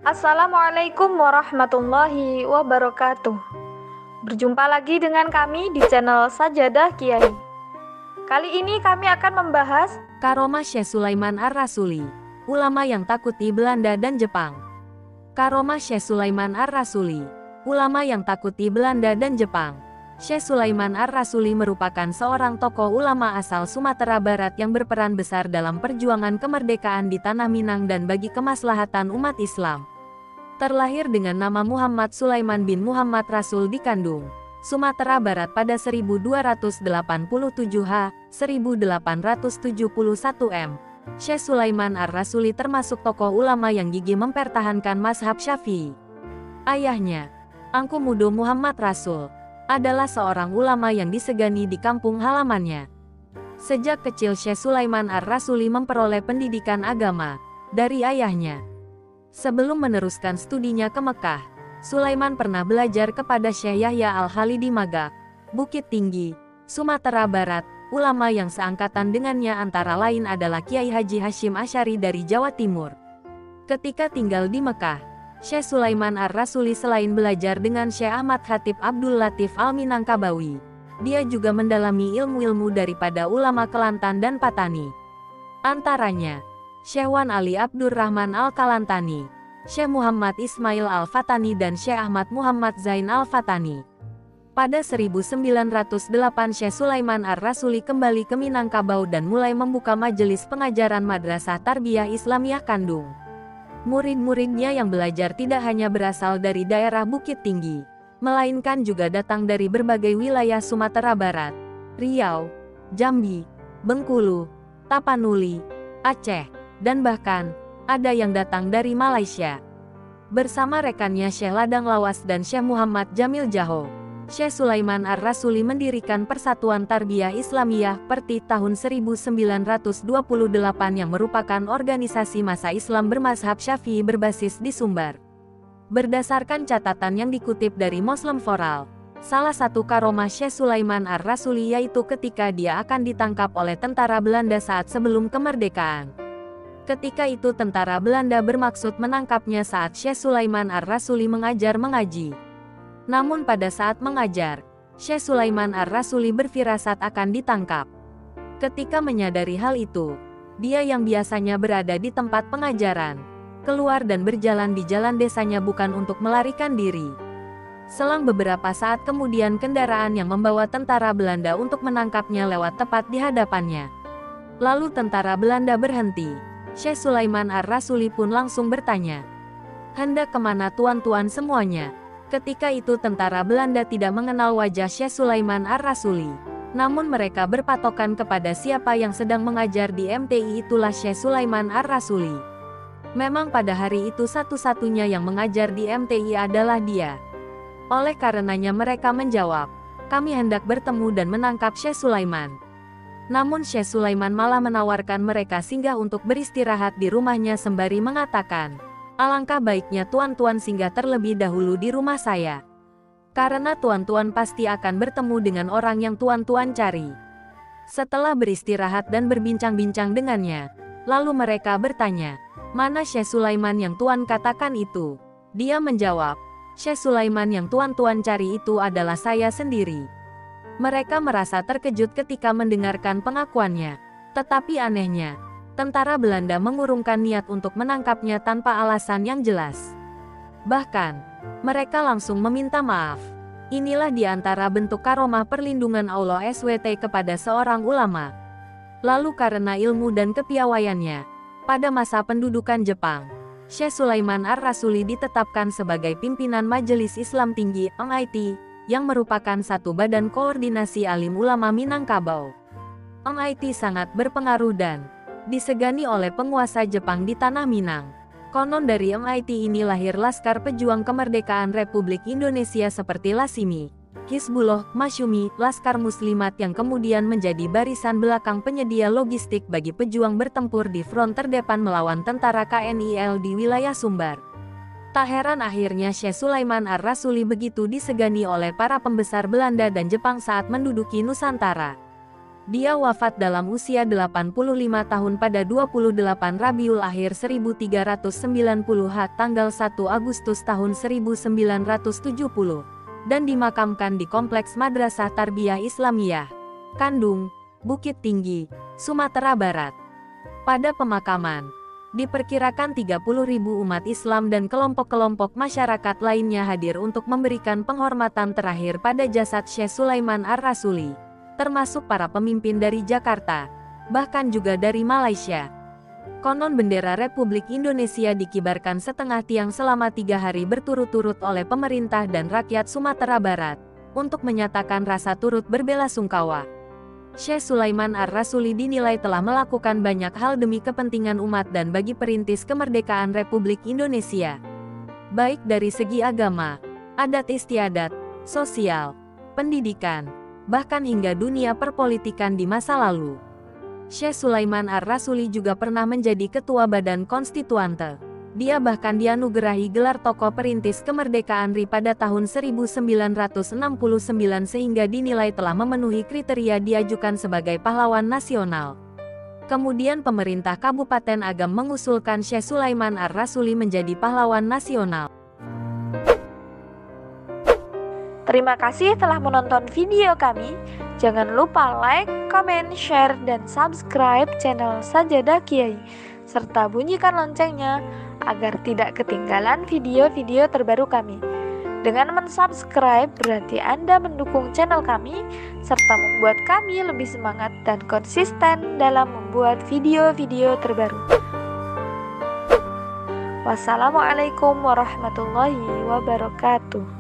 Assalamualaikum warahmatullahi wabarakatuh. Berjumpa lagi dengan kami di channel Sajadah Kiai. Kali ini kami akan membahas Karomah Syekh Sulaiman Ar-Rasuli, ulama yang takuti Belanda dan Jepang. Karomah Syekh Sulaiman Ar-Rasuli, ulama yang takuti Belanda dan Jepang. Syekh Sulaiman Ar-Rasuli merupakan seorang tokoh ulama asal Sumatera Barat yang berperan besar dalam perjuangan kemerdekaan di Tanah Minang dan bagi kemaslahatan umat Islam. Terlahir dengan nama Muhammad Sulaiman bin Muhammad Rasul di Kandung, Sumatera Barat pada 1287 H. 1871 M. Syekh Sulaiman Ar-Rasuli termasuk tokoh ulama yang gigih mempertahankan mazhab Syafi'i. Ayahnya, Angku Mudo Muhammad Rasul, adalah seorang ulama yang disegani di kampung halamannya. Sejak kecil Syekh Sulaiman Ar-Rasuli memperoleh pendidikan agama dari ayahnya. Sebelum meneruskan studinya ke Mekah, Sulaiman pernah belajar kepada Syekh Yahya Al-Hali di Magak, Bukit Tinggi, Sumatera Barat. Ulama yang seangkatan dengannya antara lain adalah Kiai Haji Hashim Asy'ari dari Jawa Timur. Ketika tinggal di Mekah, Syekh Sulaiman Ar-Rasuli selain belajar dengan Syekh Ahmad Khatib Abdul Latif Al-Minangkabawi, dia juga mendalami ilmu-ilmu daripada ulama Kelantan dan Patani. Antaranya, Syekh Wan Ali Abdurrahman Al-Kalantani, Syekh Muhammad Ismail Al-Fatani dan Syekh Ahmad Muhammad Zain Al-Fatani. Pada 1908 Syekh Sulaiman Ar-Rasuli kembali ke Minangkabau dan mulai membuka majelis pengajaran Madrasah Tarbiyah Islamiyah Kandung. Murid-muridnya yang belajar tidak hanya berasal dari daerah Bukit Tinggi, melainkan juga datang dari berbagai wilayah Sumatera Barat, Riau, Jambi, Bengkulu, Tapanuli, Aceh, dan bahkan ada yang datang dari Malaysia. Bersama rekannya Syekh Ladang Lawas dan Syekh Muhammad Jamil Jaho, Syekh Sulaiman Ar-Rasuli mendirikan Persatuan Tarbiyah Islamiyah Perti tahun 1928 yang merupakan organisasi massa Islam bermazhab Syafi'i berbasis di Sumbar. Berdasarkan catatan yang dikutip dari Muslim Foral, salah satu karomah Syekh Sulaiman Ar-Rasuli yaitu ketika dia akan ditangkap oleh tentara Belanda saat sebelum kemerdekaan. Ketika itu tentara Belanda bermaksud menangkapnya saat Syekh Sulaiman Ar-Rasuli mengajar mengaji. Namun pada saat mengajar, Syekh Sulaiman Ar-Rasuli berfirasat akan ditangkap. Ketika menyadari hal itu, dia yang biasanya berada di tempat pengajaran, keluar dan berjalan di jalan desanya bukan untuk melarikan diri. Selang beberapa saat kemudian kendaraan yang membawa tentara Belanda untuk menangkapnya lewat tepat di hadapannya. Lalu tentara Belanda berhenti. Syekh Sulaiman Ar-Rasuli pun langsung bertanya, "Hendak kemana tuan-tuan semuanya?" Ketika itu tentara Belanda tidak mengenal wajah Syekh Sulaiman Ar-Rasuli. Namun mereka berpatokan kepada siapa yang sedang mengajar di MTI itulah Syekh Sulaiman Ar-Rasuli. Memang pada hari itu satu-satunya yang mengajar di MTI adalah dia. Oleh karenanya mereka menjawab, "Kami hendak bertemu dan menangkap Syekh Sulaiman." Namun Syekh Sulaiman malah menawarkan mereka singgah untuk beristirahat di rumahnya sembari mengatakan, "Alangkah baiknya tuan-tuan singgah terlebih dahulu di rumah saya. Karena tuan-tuan pasti akan bertemu dengan orang yang tuan-tuan cari." Setelah beristirahat dan berbincang-bincang dengannya, lalu mereka bertanya, "Mana Syekh Sulaiman yang tuan katakan itu?" Dia menjawab, "Syekh Sulaiman yang tuan-tuan cari itu adalah saya sendiri." Mereka merasa terkejut ketika mendengarkan pengakuannya. Tetapi anehnya, tentara Belanda mengurungkan niat untuk menangkapnya tanpa alasan yang jelas. Bahkan, mereka langsung meminta maaf. Inilah di antara bentuk karomah perlindungan Allah SWT kepada seorang ulama. Lalu karena ilmu dan kepiawaiannya, pada masa pendudukan Jepang, Syekh Sulaiman Ar-Rasuli ditetapkan sebagai pimpinan Majelis Islam Tinggi (MIT), yang merupakan satu badan koordinasi alim ulama Minangkabau. MIT sangat berpengaruh dan disegani oleh penguasa Jepang di Tanah Minang. Konon dari MIT ini lahir Laskar Pejuang Kemerdekaan Republik Indonesia seperti Lasimi, Hizbullah, Masyumi, Laskar Muslimat yang kemudian menjadi barisan belakang penyedia logistik bagi pejuang bertempur di front terdepan melawan tentara KNIL di wilayah Sumbar. Tak heran akhirnya Syekh Sulaiman Ar-Rasuli begitu disegani oleh para pembesar Belanda dan Jepang saat menduduki Nusantara. Dia wafat dalam usia 85 tahun pada 28 Rabiul Akhir 1390 tanggal 1 Agustus tahun 1970 dan dimakamkan di Kompleks Madrasah Tarbiyah Islamiyah, Kandung, Bukit Tinggi, Sumatera Barat. Pada pemakaman, diperkirakan 30.000 umat Islam dan kelompok-kelompok masyarakat lainnya hadir untuk memberikan penghormatan terakhir pada jasad Syekh Sulaiman Ar-Rasuli, termasuk para pemimpin dari Jakarta, bahkan juga dari Malaysia. Konon bendera Republik Indonesia dikibarkan setengah tiang selama 3 hari berturut-turut oleh pemerintah dan rakyat Sumatera Barat, untuk menyatakan rasa turut berbelasungkawa. Syekh Sulaiman Ar-Rasuli dinilai telah melakukan banyak hal demi kepentingan umat dan bagi perintis kemerdekaan Republik Indonesia, baik dari segi agama, adat istiadat, sosial, pendidikan, bahkan hingga dunia perpolitikan di masa lalu. Syekh Sulaiman Ar-Rasuli juga pernah menjadi ketua Badan Konstituante. Dia bahkan dianugerahi gelar tokoh perintis kemerdekaan RI pada tahun 1969 sehingga dinilai telah memenuhi kriteria diajukan sebagai pahlawan nasional. Kemudian pemerintah Kabupaten Agam mengusulkan Syekh Sulaiman Ar-Rasuli menjadi pahlawan nasional. Terima kasih telah menonton video kami. Jangan lupa like, comment, share, dan subscribe channel Sajadah Kiai, serta bunyikan loncengnya agar tidak ketinggalan video-video terbaru kami. Dengan mensubscribe berarti Anda mendukung channel kami, serta membuat kami lebih semangat dan konsisten dalam membuat video-video terbaru. Wassalamualaikum warahmatullahi wabarakatuh.